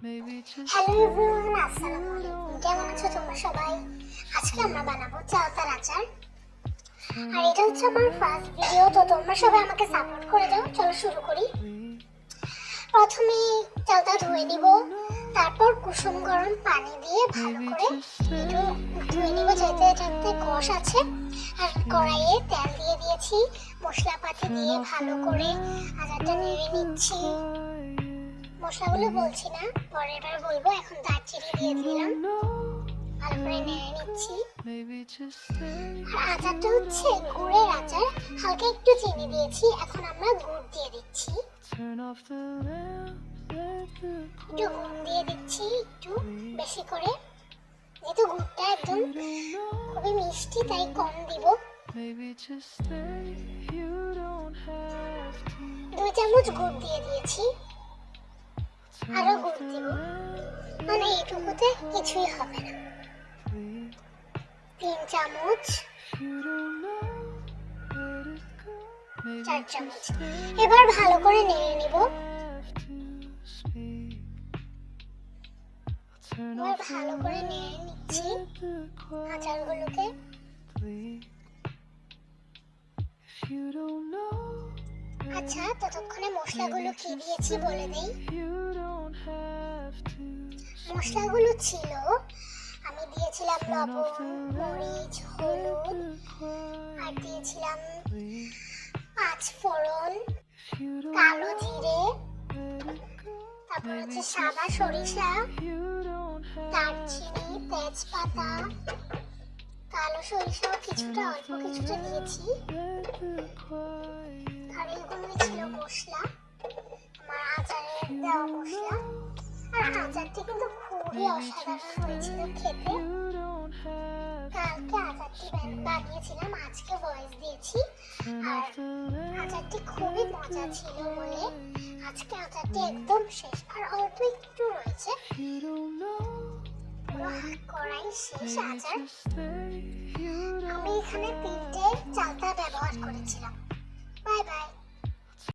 Hello everyone, আসসালামু আলাইকুম। কেমন আছো তোমরা সবাই? আজকে আমরা বানাবো চালতার আচার। আর এটা হচ্ছে আমার ফার্স্ট ভিডিও, তো তোমরা সবাই আমাকে সাপোর্ট করে দাও। চলো শুরু করি। প্রথমে চালটা ধুয়ে নিব, তারপর কুসুম গরম পানি দিয়ে ভালো করে একটু ধুয়ে নিব, যাতে এটাতে কষ আছে। আর কড়াইয়ে তেল দিয়ে দিয়েছি, মশলাপাতি দিয়ে ভালো করে আচারটা নেড়ে নিচ্ছি। মশলাগুলো বলছি না, পরের বার বলবো। এখন দারচিনি দিয়ে দিলাম, ভালো করে নেড়ে নিচ্ছি। আর আচারটা হচ্ছে গুড়ের আচার, হালকা একটু চিনি দিয়েছি। এখন আমরা গুড় দিয়ে দিচ্ছি, একটু গুড় দিয়ে দিচ্ছি, একটু বেশি করে, যেহেতু গুড়টা একদম খুবই মিষ্টি তাই কম দিব। 2 চামচ গুড় দিয়ে দিয়েছি, আরো গুড় দিব, মানে এইটুকুতে কিছুই হবে না। 3 চামচ, 4 চামচ। এবার ভালো করে নেড়ে নিব। এবার ভালো করে নেড়ে নিচ্ছি আচারগুলোকে। আচ্ছা, ততক্ষণে মশলাগুলো কি দিয়েছি বলে দেই। মশলাগুলো ছিল, আমি দিয়েছিলাম লবণ, মরিচ, হলুদ, আর দিয়েছিলাম 5 ফোড়ন, কালো জিরে, তারপর হচ্ছে সাদা সরিষা, দারচিনি, তেজপাতা, কালো সরিষাও কিছুটা, অল্প কিছুটা দিয়েছি। আর এগুলোই ছিল মশলা, আমার আচারের দেওয়া মশলা। আর আচারটি কিন্তু খুবই অসাধারণ হয়েছিল খেতে। কালকে আচারটি বানিয়েছিলাম, আজকে ভয়েস দিয়েছি। আর আচারটি খুবই মজা ছিল বলে আজকে আচারটি একদম শেষ, আর অল্প একটু রয়েছে। পুরো কড়াই শেষ আচার। আমি এখানে 3টে চালতা ব্যবহার করেছিলাম। Bye bye.